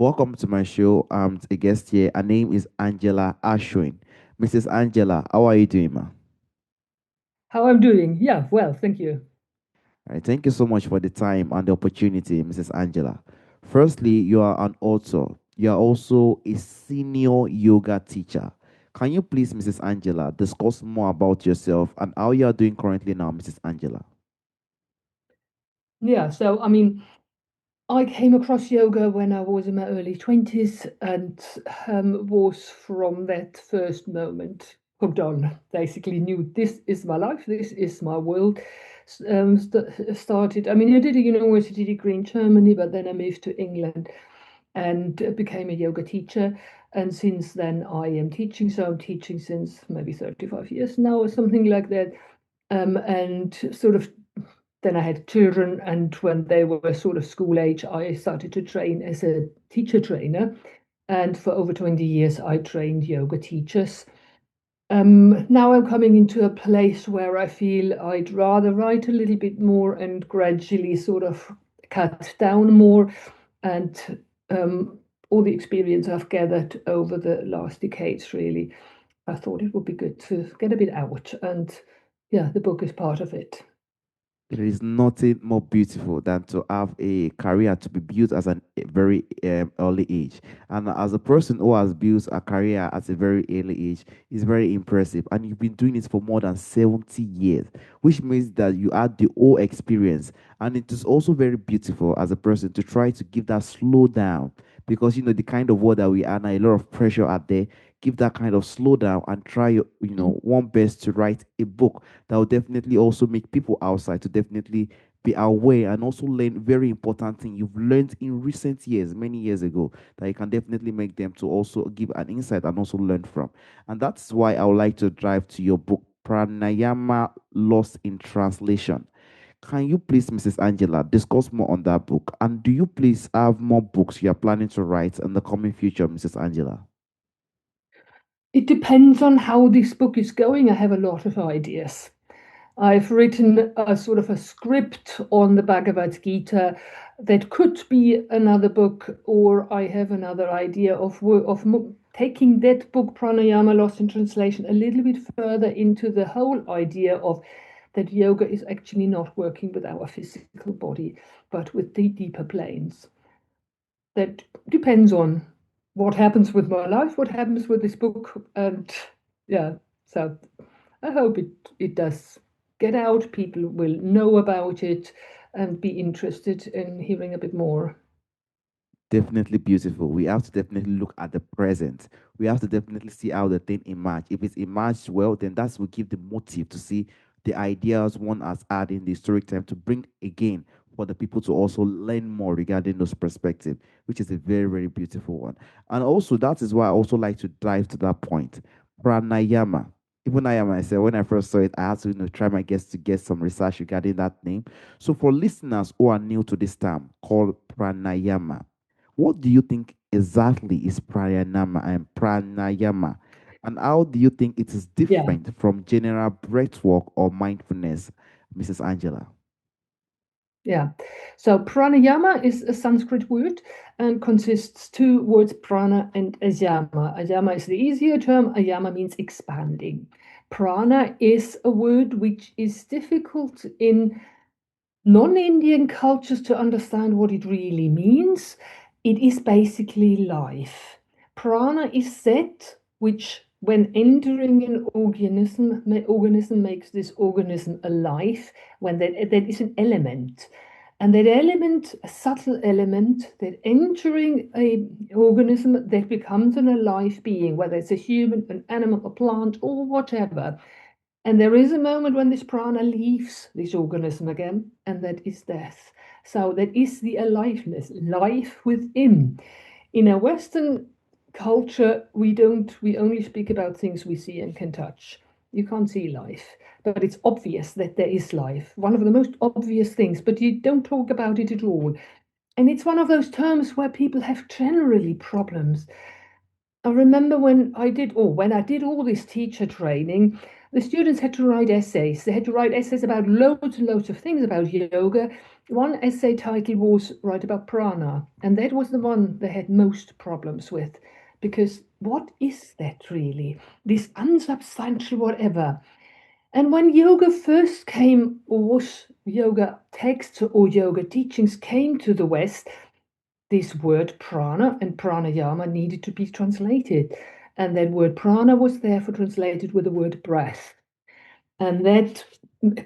Welcome to my show. I'm a guest here. Her name is Angela Ashwin. Mrs. Angela, how are you doing, ma? How I'm doing? Yeah, well, thank you. All right, thank you so much for the time and the opportunity, Mrs. Angela. Firstly, you are an author. You are also a senior yoga teacher. Can you please, Mrs. Angela, discuss more about yourself and how you are doing currently now, Mrs. Angela? Yeah, so I came across yoga when I was in my early 20s and was from that first moment hooked on. Basically, knew this is my life, this is my world. Started, I did a university degree in Germany, but then I moved to England and became a yoga teacher. And since then, I am teaching. So I'm teaching since maybe 35 years now or something like that. And sort of then I had children, and when they were sort of school age, I started to train as a teacher trainer. And for over 20 years, I trained yoga teachers. Now I'm coming into a place where I feel I'd rather write a little bit more and gradually sort of cut down more. And all the experience I've gathered over the last decades, really, I thought it would be good to get a bit out. And yeah, the book is part of it. There is nothing more beautiful than to have a career to be built as a very early age. And as a person who has built a career at a very early age, is very impressive. And you've been doing it for more than 70 years, which means that you had the whole experience. And it is also very beautiful as a person to try to give that slow down because you know the kind of world that we are now, a lot of pressure out there. Give that kind of slow down and try one best to write a book that will definitely also make people outside to definitely be aware and also learn very important thing you've learned in recent years, many years ago, that you can definitely make them to also give an insight and also learn from. And that's why I would like to drive to your book, Pranayama Lost in Translation. Can you please, Mrs. Angela, discuss more on that book? And do you please have more books you are planning to write in the coming future, Mrs. Angela? It depends on how this book is going. I have a lot of ideas. I've written a sort of a script on the Bhagavad Gita that could be another book, or I have another idea of taking that book, Pranayama Lost in Translation, a little bit further into the whole idea of that yoga is actually not working with our physical body, but with the deeper planes. That depends on what happens with my life, what happens with this book, and yeah, so I hope it does get out. People will know about it and be interested in hearing a bit more. Definitely beautiful. We have to definitely look at the present. We have to definitely see how the thing emerged. If it's emerged well, then that's will give the motive to see the ideas one has had in the historic time to bring again for the people to also learn more regarding those perspectives, which is a very, very beautiful one. And also that is why I also like to dive to that point. Pranayama. Even I myself, when I first saw it, I had to try my best to get some research regarding that name. So for listeners who are new to this term called pranayama, what do you think exactly is pranayama? And how do you think it is Yeah, different from general breathwork or mindfulness, Mrs. Angela? yeah. So pranayama is a Sanskrit word and consists two words, prana and ayama. Ayama is the easier term. Ayama means expanding. Prana is a word which is difficult in non-Indian cultures to understand what it really means. It is basically life. Prana is that which, when entering an organism makes this organism alive, when that is an element. And that element, a subtle element, that entering a organism that becomes an alive being, whether it's a human, an animal, a plant, or whatever, and there is a moment when this prana leaves this organism again, and that is death. So that is the aliveness, life within. In a Western culture, we only speak about things we see and can touch. You can't see life, but it's obvious that there is life. One of the most obvious things, but you don't talk about it at all. And it's one of those terms where people have generally problems. I remember when I did all this teacher training, the students had to write essays. They had to write essays about loads and loads of things about yoga, One essay title was Right about Prana, and that was the one they had most problems with. Because what is that really? This unsubstantial whatever. And when yoga first came, or was yoga texts or yoga teachings came to the West, this word prana and pranayama needed to be translated. And that word prana was therefore translated with the word breath. And that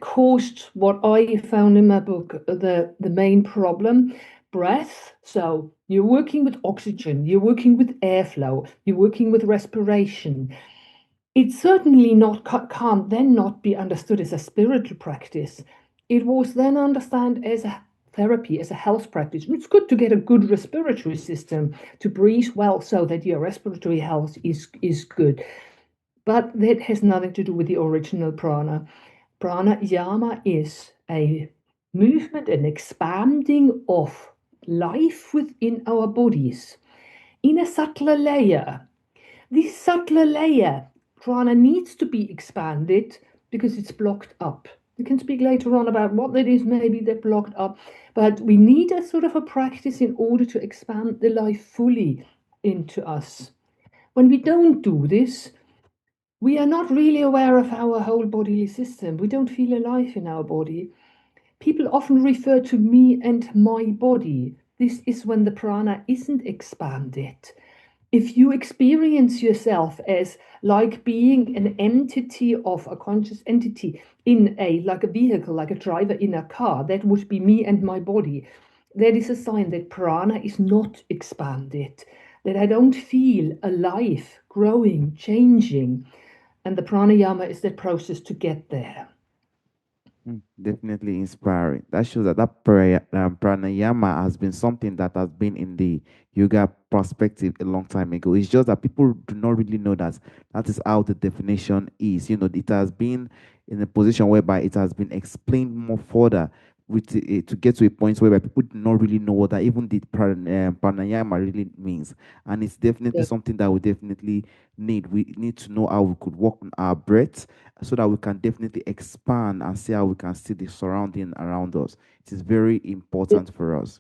caused what I found in my book the main problem breath. So you're working with oxygen, you're working with airflow, you're working with respiration. It certainly not can't then not be understood as a spiritual practice. It was then understood as a therapy, as a health practice. It's good to get a good respiratory system to breathe well so that your respiratory health is good. But that has nothing to do with the original prana. Pranayama is a movement, an expanding of life within our bodies in a subtler layer. This subtler layer, prana needs to be expanded because it's blocked up. We can speak later on about what that is, maybe they're blocked up, but we need a sort of a practice in order to expand the life fully into us. When we don't do this, we are not really aware of our whole bodily system. We don't feel alive in our body. People often refer to me and my body. This is when the prana isn't expanded. If you experience yourself as like being an entity of a conscious entity in a like a vehicle, like a driver in a car, that would be me and my body. That is a sign that prana is not expanded, that I don't feel alive, growing, changing. And the pranayama is that process to get there. Definitely inspiring. That shows that that prayer, pranayama has been something that has been in the yoga perspective a long time ago. It's just that people do not really know that that is how the definition is. It has been in a position whereby it has been explained more further with to get to a point whereby people do not really know what that even the pranayama really means. And it's definitely Yeah. something that we definitely need. We need to know how we could work on our breath so that we can definitely expand and see how we can see the surrounding around us. It is very important for us.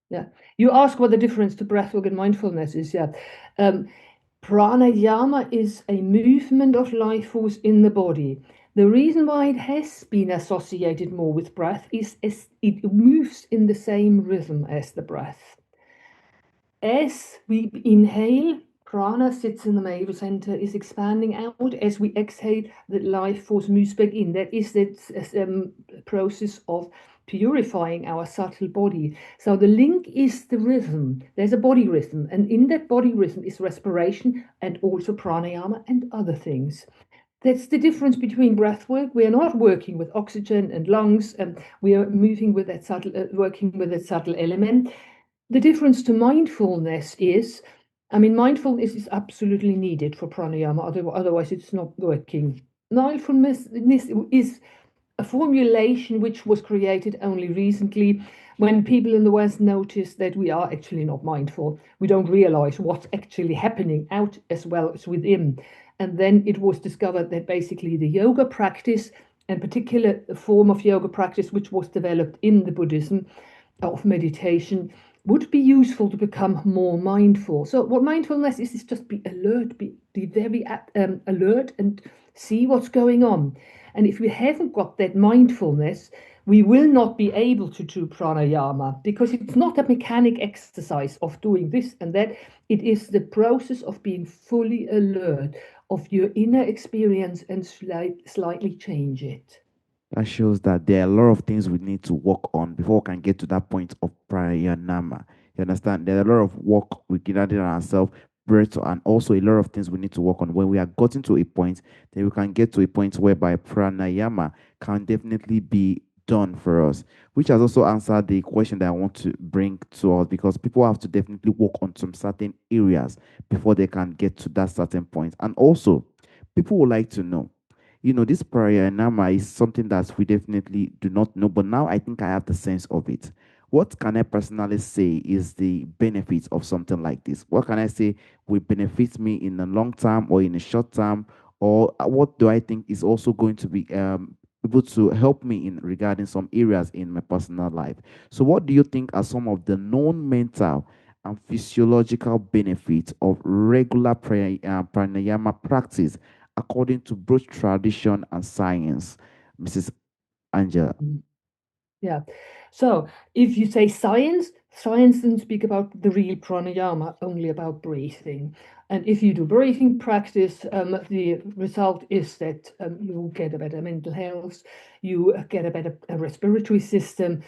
Yeah. You ask what the difference to breathwork and mindfulness is. Yeah. Um, Pranayama is a movement of life force in the body. The reason why it has been associated more with breath is it moves in the same rhythm as the breath. As we inhale, prana sits in the navel center, is expanding out. As we exhale, the life force moves back in. That is that process of purifying our subtle body. So the link is the rhythm. There's a body rhythm, and in that body rhythm is respiration and also pranayama and other things. That's the difference between breath work. We are not working with oxygen and lungs, and we are moving with that subtle, working with that subtle element. The difference to mindfulness is, I mean, mindfulness is absolutely needed for pranayama, otherwise it's not working. Mindfulness is a formulation which was created only recently when people in the West noticed that we are actually not mindful. We don't realize what's actually happening out as well as within. And then it was discovered that basically the yoga practice, and particular form of yoga practice which was developed in the Buddhism of meditation, would be useful to become more mindful. So what mindfulness is just be alert, be very alert and see what's going on. And if we haven't got that mindfulness, we will not be able to do pranayama because it's not a mechanic exercise of doing this and that. It is the process of being fully alert of your inner experience and slightly change it. That shows that there are a lot of things we need to work on before we can get to that point of pranayama. You understand? There are a lot of work we can add in ourselves, breath, and also a lot of things we need to work on. When we are gotten to a point, then we can get to a point whereby pranayama can definitely be done for us, which has also answered the question that I want to bring to us because people have to definitely work on some certain areas before they can get to that certain point. And also, people would like to know this pranayama is something that we definitely do not know, but now I think I have the sense of it. What can I personally say is the benefits of something like this? What can I say will benefit me in the long term or in a short term? Or what do I think is also going to be able to help me in regarding some areas in my personal life. So, what do you think are some of the known mental and physiological benefits of regular pranayama practice according to both tradition and science, Mrs. Angela? Mm. Yeah. So if you say science, science doesn't speak about the real pranayama, only about breathing. And if you do breathing practice, the result is that you get a better mental health, you get a better respiratory system,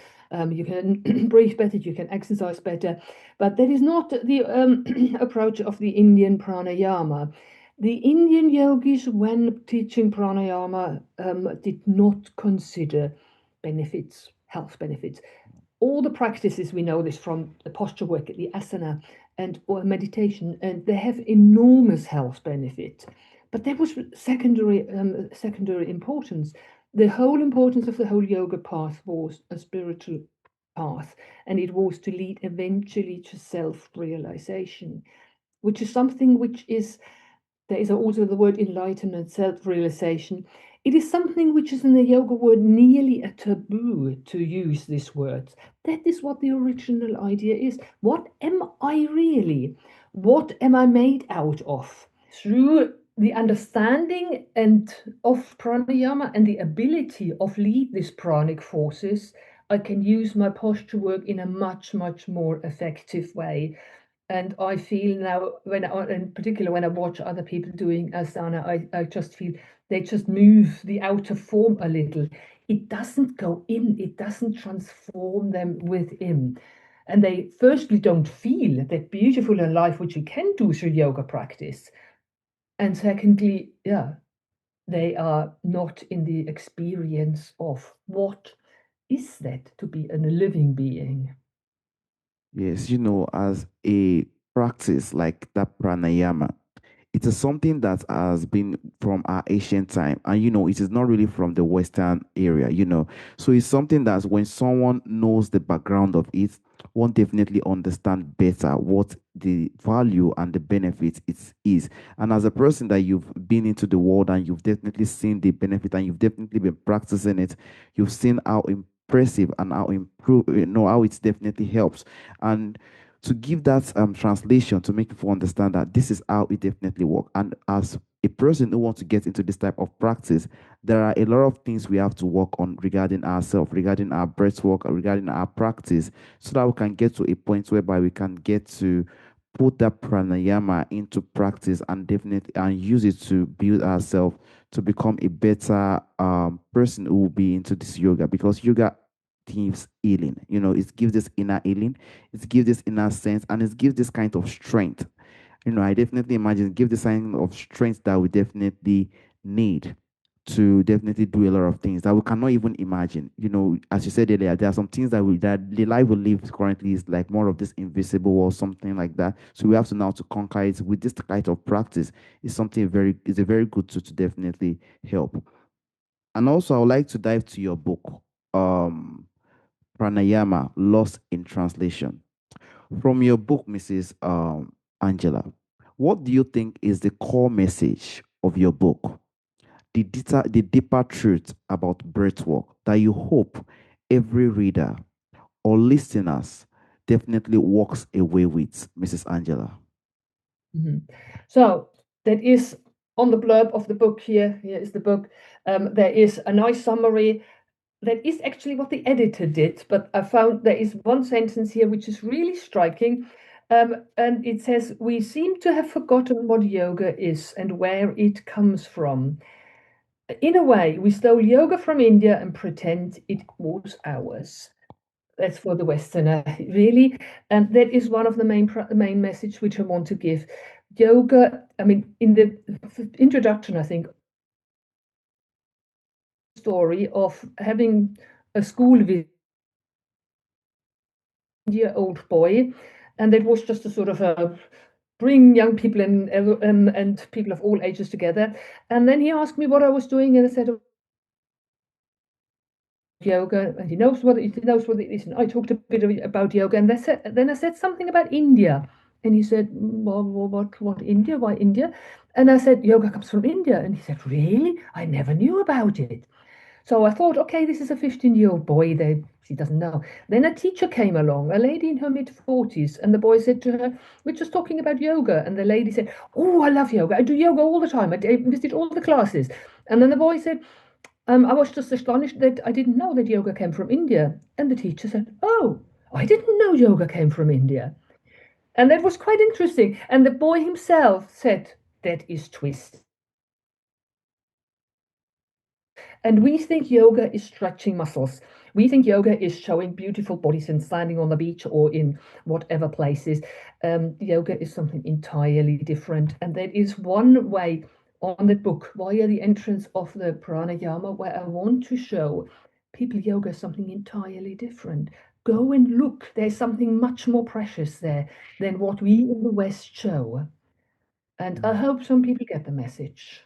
you can breathe better, you can exercise better. But that is not the approach of the Indian pranayama. The Indian yogis, when teaching pranayama, did not consider benefits, health benefits. All the practices, we know this from the posture work, the asana, and or meditation, and they have enormous health benefit. But that was secondary importance. The whole importance of the whole yoga path was a spiritual path, and it was to lead eventually to self-realization, which is something which is there is also the word enlightenment, self realization. It is something which is in the yoga word nearly a taboo to use this word. That is what the original idea is. What am I really? What am I made out of? Through the understanding and of pranayama and the ability of lead these pranic forces, I can use my posture work in a much more effective way. And I feel now, in particular, when I watch other people doing asana, I just feel they just move the outer form a little. It doesn't go in, it doesn't transform them within. And they firstly don't feel that beautiful in life, which you can do through yoga practice. And secondly, yeah, they are not in the experience of what is that to be a living being. Yes, as a practice like that pranayama, it is something that has been from our ancient time, and it is not really from the western area. So it's something that when someone knows the background of it, one definitely understand better what the value and the benefit it is. And as a person that you've been into the world and you've definitely seen the benefit and you've definitely been practicing it, you've seen how impressive and how improve how it definitely helps. And to give that translation to make people understand that this is how it definitely works. And as a person who wants to get into this type of practice, there are a lot of things we have to work on regarding ourselves, regarding our breath work, regarding our practice, so that we can get to a point whereby we can get to put that pranayama into practice and definitely and use it to build ourselves to become a better person who will be into this yoga, because yoga gives healing. It gives this inner healing, it gives this inner sense, and it gives this kind of strength. I definitely imagine it gives this kind of strength that we definitely need to definitely do a lot of things that we cannot even imagine. As you said earlier, there are some things that the life we live currently is like more of this invisible or something like that. So we have to now to conquer it with this kind of practice. Is something is a very good tool to definitely help. And also I would like to dive to your book, um, Pranayama Lost in Translation. From your book, Mrs. Angela, what do you think is the core message of your book? The deeper truth about breathwork that you hope every reader or listeners definitely walks away with, Mrs. Angela. Mhm. So that is on the blurb of the book here. Here is the book. There is a nice summary. That is actually what the editor did, but I found there is one sentence here which is really striking. And it says, "We seem to have forgotten what yoga is and where it comes from. In a way, we stole yoga from India and pretend it was ours." That's for the Westerner, really. And that is one of the main message which I want to give. Yoga, I mean, in the introduction, I think, story of having a school visit, year-old boy, and that was just a sort of a bring young people and people of all ages together. And then he asked me what I was doing, and I said, "Oh, yoga," and he knows what it is. And I talked a bit about yoga, and then I said something about India, and he said, well, what India? Why India?" And I said, "Yoga comes from India," and he said, "Really? I never knew about it." So I thought, okay, this is a 15-year-old boy there. She doesn't know. Then a teacher came along, a lady in her mid 40s, and the boy said to her, we're just talking about yoga. And the lady said, oh, I love yoga. I do yoga all the time. I visit all the classes. And then the boy said, I was just astonished that I didn't know that yoga came from India. And the teacher said, oh, I didn't know yoga came from India. And that was quite interesting. And the boy himself said, that is twisted. And we think yoga is stretching muscles. We think yoga is showing beautiful bodies and standing on the beach or in whatever places. Yoga is something entirely different. And that is one way on the book, via the entrance of the pranayama, where I want to show people yoga is something entirely different. Go and look. There's something much more precious there than what we in the West show. And I Mm. hope some people get the message.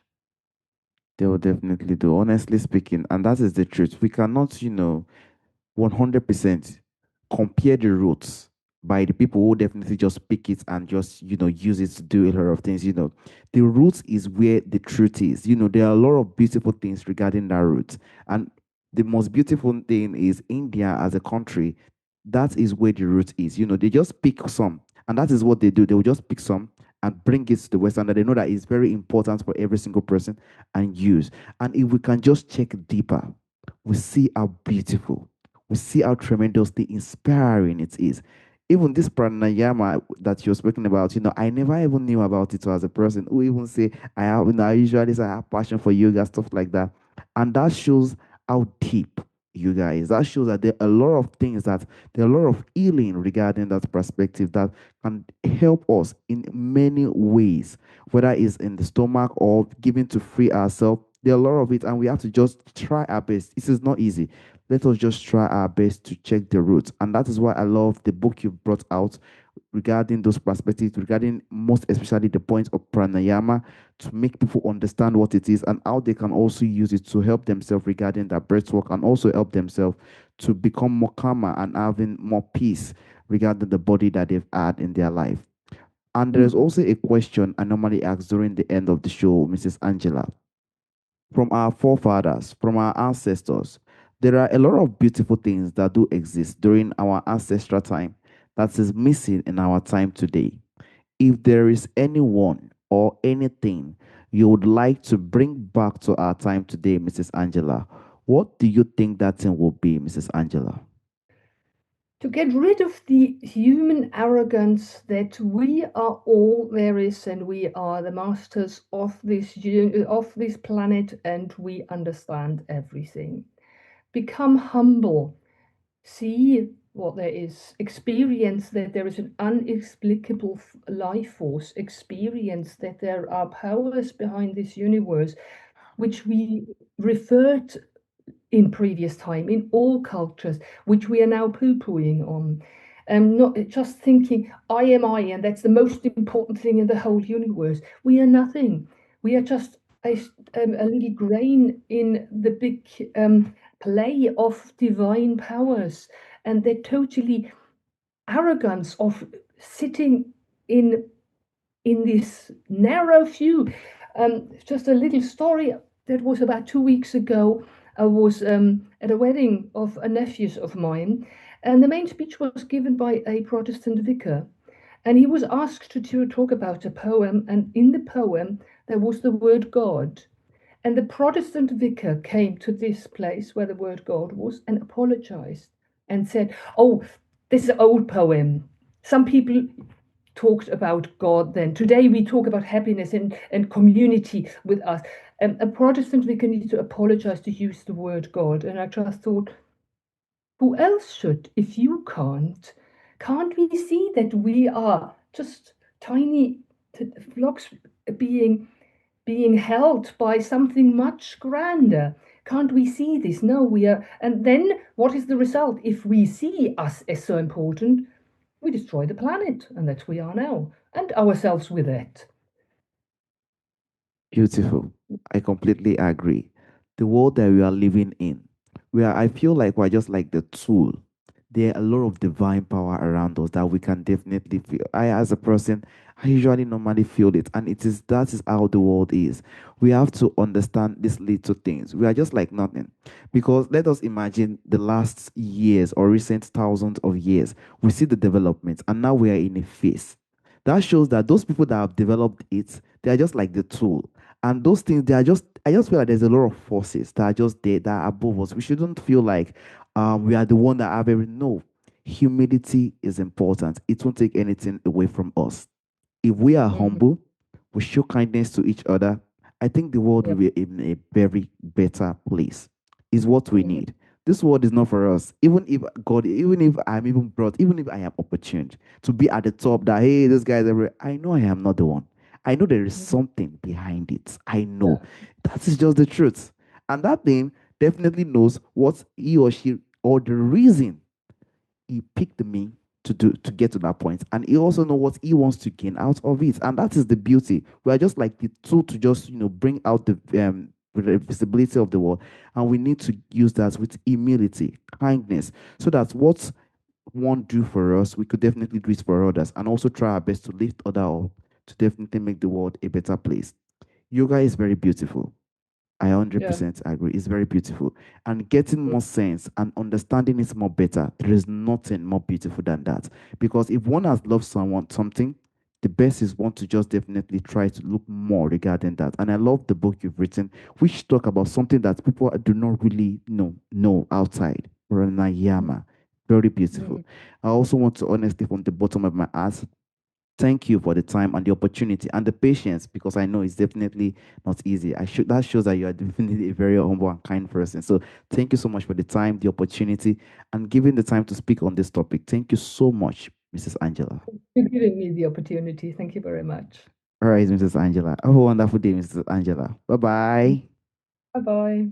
They will definitely do, honestly speaking. And that is the truth. We cannot, 100% compare the roots by the people who definitely just pick it and just use it to do a lot of things. The roots is where the truth is. There are a lot of beautiful things regarding that root, and the most beautiful thing is India as a country. That is where the root is. They just pick some, and that is what they do. They will just pick some and bring it to the west, and they know that it's very important for every single person and use. And if we can just check deeper, we see how beautiful, we see how tremendously inspiring it is. Even this pranayama that you're speaking about, I never even knew about it as a person who even say I have, I usually say I have passion for yoga, stuff like that. And that shows how deep yoga is. That shows that there are a lot of things that there are a lot of healing regarding that perspective that can help us in many ways, whether it's in the stomach or giving to free ourselves. There are a lot of it, and we have to just try our best. This is not easy. Let us just try our best to check the roots. And that is why I love the book you brought out regarding those perspectives, regarding most especially the point of pranayama, to make people understand what it is and how they can also use it to help themselves regarding their breathwork, and also help themselves to become more calmer and having more peace regarding the body that they've had in their life. And there's also a question I normally ask during the end of the show, Mrs. Angela. From our forefathers, from our ancestors, there are a lot of beautiful things that do exist during our ancestral time that is missing in our time today. If there is anyone or anything you would like to bring back to our time today, Mrs. Angela, what do you think that thing will be, Mrs. Angela? To get rid of the human arrogance that we are all there is and we are the masters of this planet and we understand everything. Become humble. See what there is. Experience that there is an unexplicable life force. Experience that there are powers behind this universe which we referred in previous time in all cultures, which we are now poo-pooing on. Not just thinking I, and that's the most important thing in the whole universe. We are nothing. We are just a little grain in the big play of divine powers, and they're totally arrogance of sitting in this narrow view. Just a little story that was about 2 weeks ago. I was at a wedding of a nephew of mine, and the main speech was given by a Protestant vicar. And he was asked to talk about a poem, and in the poem there was the word God. And the Protestant vicar came to this place where the word God was and apologized and said, oh, this is an old poem. Some people talked about God then. Today we talk about happiness and community with us. A Protestant vicar needs to apologize to use the word God. And I just thought, who else should if you can't? Can't we see that we are just tiny flocks being held by something much grander? Can't we see this? No, we are. And then what is the result? If we see us as so important, we destroy the planet, and that's we are now, and ourselves with it. Beautiful. I completely agree. The world that we are living in, I feel like we're just like the tool. There are a lot of divine power around us that we can definitely feel. I, as a person, I usually normally feel it, and it is that is how the world is. We have to understand these little things. We are just like nothing, because let us imagine the last years or recent thousands of years. We see the development, and now we are in a phase that shows that those people that have developed it, they are just like the tool, and those things they are just. I just feel like there's a lot of forces that are just there that are above us. We shouldn't feel like we are the one that have every no. Humility is important. It won't take anything away from us. If we are Mhm. humble, we show kindness to each other, I think the world will Yep. be in a very better place. Is what we Mhm. need. This world is not for us. Even if God, even if I'm even brought, even if I am opportuned to be at the top, that hey, this guy is everywhere. I know I am not the one. I know there is Mhm. something behind it. I know Yeah. that is just the truth, and that thing definitely knows what he or she or the reason he picked me to get to that point, and he also know what he wants to gain out of it, and that is the beauty. We are just like the tool to just bring out the visibility of the world, and we need to use that with humility, kindness, so that what one do for us, we could definitely do it for others, and also try our best to lift other up to definitely make the world a better place. Yoga is very beautiful. I Yeah. 100% agree. It's very beautiful. And getting Mm. more sense and understanding it more better, there is nothing more beautiful than that. Because if one has loved someone, something, the best is one to just definitely try to look more regarding that. And I love the book you've written, which talk about something that people do not really know outside. Pranayama. Very beautiful. Mhm. I also want to honestly, from the bottom of my heart, thank you for the time and the opportunity and the patience, because I know it's definitely not easy. I should that shows that you are definitely a very humble and kind person. So thank you so much for the time, the opportunity, and giving the time to speak on this topic. Thank you so much, Mrs. Angela. You're giving me the opportunity. Thank you very much. All right, Mrs. Angela. Have a wonderful day, Mrs. Angela. Bye bye. Bye bye.